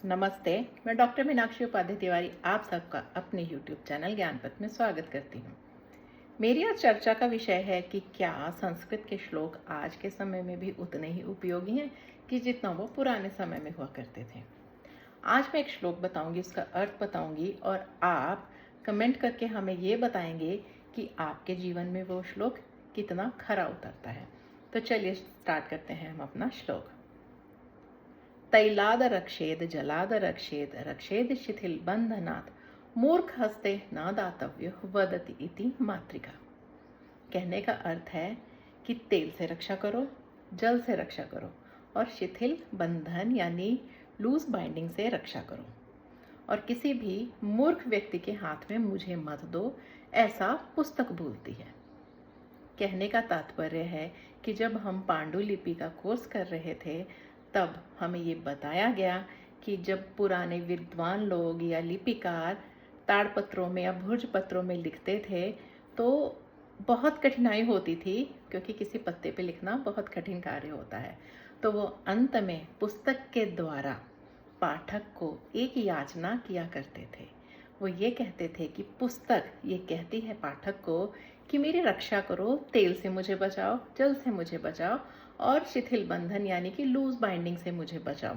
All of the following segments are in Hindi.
नमस्ते। मैं डॉक्टर मीनाक्षी उपाध्याय तिवारी आप सबका अपने यूट्यूब चैनल ज्ञान पथ में स्वागत करती हूँ। मेरी आज चर्चा का विषय है कि क्या संस्कृत के श्लोक आज के समय में भी उतने ही उपयोगी हैं कि जितना वो पुराने समय में हुआ करते थे। आज मैं एक श्लोक बताऊंगी, उसका अर्थ बताऊंगी और आप कमेंट करके हमें ये बताएंगे कि आपके जीवन में वो श्लोक कितना खरा उतरता है। तो चलिए स्टार्ट करते हैं हम अपना श्लोक। तैलाद रक्षेद जलाद रक्षेद रक्षेद शिथिल बंधनात् मूर्ख हस्ते न दातव्य वदति इति मातृका। कहने का अर्थ है कि तेल से रक्षा करो, जल से रक्षा करो और शिथिल बंधन यानी लूज बाइंडिंग से रक्षा करो और किसी भी मूर्ख व्यक्ति के हाथ में मुझे मत दो, ऐसा पुस्तक बोलती है। कहने का तात्पर्य है कि जब हम पांडुलिपि का कोर्स कर रहे थे तब हमें ये बताया गया कि जब पुराने विद्वान लोग या लिपिकार ताड़पत्रों में या भुर्ज पत्रों में लिखते थे तो बहुत कठिनाई होती थी, क्योंकि किसी पत्ते पे लिखना बहुत कठिन कार्य होता है। तो वो अंत में पुस्तक के द्वारा पाठक को एक याचना किया करते थे। वो ये कहते थे कि पुस्तक ये कहती है पाठक को कि मेरी रक्षा करो, तेल से मुझे बचाओ, जल से मुझे बचाओ और शिथिल बंधन यानी कि लूज बाइंडिंग से मुझे बचाओ।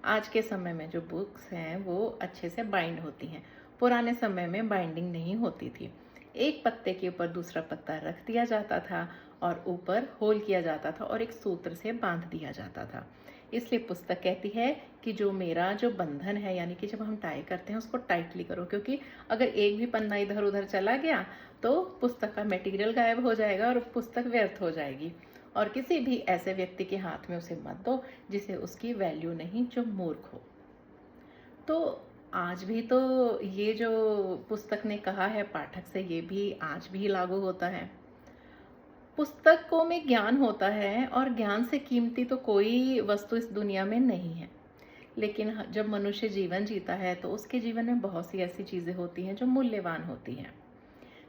आज के समय में जो बुक्स हैं वो अच्छे से बाइंड होती हैं, पुराने समय में बाइंडिंग नहीं होती थी। एक पत्ते के ऊपर दूसरा पत्ता रख दिया जाता था और ऊपर होल किया जाता था और एक सूत्र से बांध दिया जाता था। इसलिए पुस्तक कहती है कि मेरा जो बंधन है यानी कि जब हम टाई करते हैं उसको टाइटली करो, क्योंकि अगर एक भी पन्ना इधर उधर चला गया तो पुस्तक का मटेरियल गायब हो जाएगा और पुस्तक व्यर्थ हो जाएगी। और किसी भी ऐसे व्यक्ति के हाथ में उसे मत दो जिसे उसकी वैल्यू नहीं, जो मूर्ख हो। तो आज भी तो ये जो पुस्तक ने कहा है पाठक से, ये भी आज भी लागू होता है। पुस्तकों में ज्ञान होता है और ज्ञान से कीमती तो कोई वस्तु इस दुनिया में नहीं है। लेकिन जब मनुष्य जीवन जीता है तो उसके जीवन में बहुत सी ऐसी चीज़ें होती हैं जो मूल्यवान होती हैं।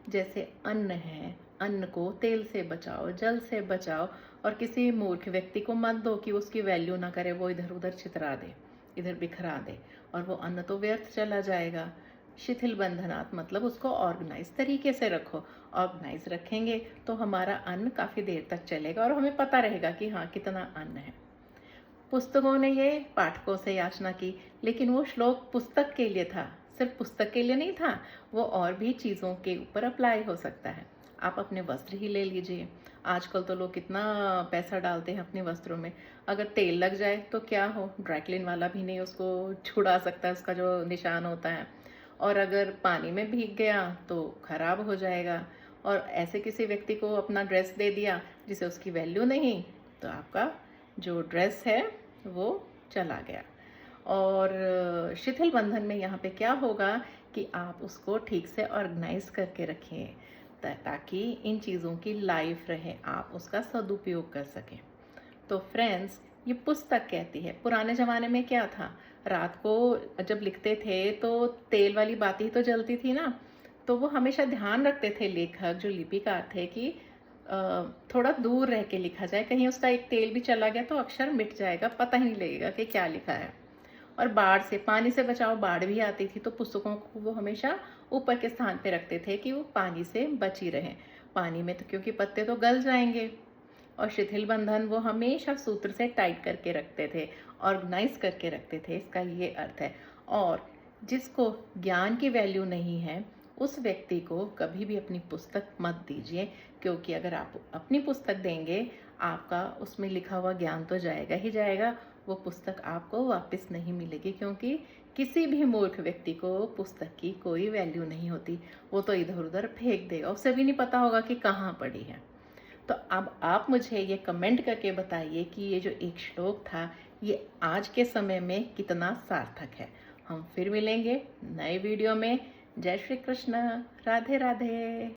जैसे अन्न है, अन्न को तेल से बचाओ, जल से बचाओ और किसी मूर्ख व्यक्ति को मत दो कि उसकी वैल्यू ना करे, वो इधर उधर छितरा दे, इधर बिखरा दे और वो अन्न तो व्यर्थ चला जाएगा। शिथिल बंधनात् मतलब उसको ऑर्गेनाइज तरीके से रखो। ऑर्गेनाइज रखेंगे तो हमारा अन्न काफ़ी देर तक चलेगा और हमें पता रहेगा कि हाँ कितना अन्न है। पुस्तकों ने ये पाठकों से याचना की, लेकिन वो श्लोक पुस्तक के लिए था, सिर्फ पुस्तक के लिए नहीं था, वो और भी चीज़ों के ऊपर अप्लाई हो सकता है। आप अपने वस्त्र ही ले लीजिए। आजकल तो लोग कितना पैसा डालते हैं अपने वस्त्रों में। अगर तेल लग जाए तो क्या हो, ड्राई क्लीन वाला भी नहीं उसको छुड़ा सकता है, उसका जो निशान होता है। और अगर पानी में भीग गया तो खराब हो जाएगा। और ऐसे किसी व्यक्ति को अपना ड्रेस दे दिया जिसे उसकी वैल्यू नहीं, तो आपका जो ड्रेस है वो चला गया। और शिथिल बंधन में यहाँ पे क्या होगा कि आप उसको ठीक से ऑर्गेनाइज करके रखें ताकि इन चीज़ों की लाइफ रहे, आप उसका सदुपयोग कर सकें। तो फ्रेंड्स, ये पुस्तक कहती है, पुराने ज़माने में क्या था, रात को जब लिखते थे तो तेल वाली बाती ही तो जलती थी ना। तो वो हमेशा ध्यान रखते थे लेखक, जो लिपिकार थे, कि थोड़ा दूर रह के लिखा जाए, कहीं उसका एक तेल भी चला गया तो अक्षर मिट जाएगा, पता ही नहीं लगेगा कि क्या लिखा है। और बाढ़ से, पानी से बचाओ, बाढ़ भी आती थी तो पुस्तकों को वो हमेशा ऊपर के स्थान पे रखते थे कि वो पानी से बची रहें। पानी में तो क्योंकि पत्ते तो गल जाएंगे। और शिथिल बंधन वो हमेशा सूत्र से टाइट करके रखते थे, ऑर्गेनाइज करके रखते थे, इसका ये अर्थ है। और जिसको ज्ञान की वैल्यू नहीं है उस व्यक्ति को कभी भी अपनी पुस्तक मत दीजिए, क्योंकि अगर आप अपनी पुस्तक देंगे आपका उसमें लिखा हुआ ज्ञान तो जाएगा ही जाएगा, वो पुस्तक आपको वापस नहीं मिलेगी, क्योंकि किसी भी मूर्ख व्यक्ति को पुस्तक की कोई वैल्यू नहीं होती। वो तो इधर उधर फेंक देगा, उसे भी नहीं पता होगा कि कहाँ पड़ी है। तो अब आप मुझे ये कमेंट करके बताइए कि ये जो एक श्लोक था ये आज के समय में कितना सार्थक है। हम फिर मिलेंगे नए वीडियो में। जय श्री कृष्ण, राधे राधे।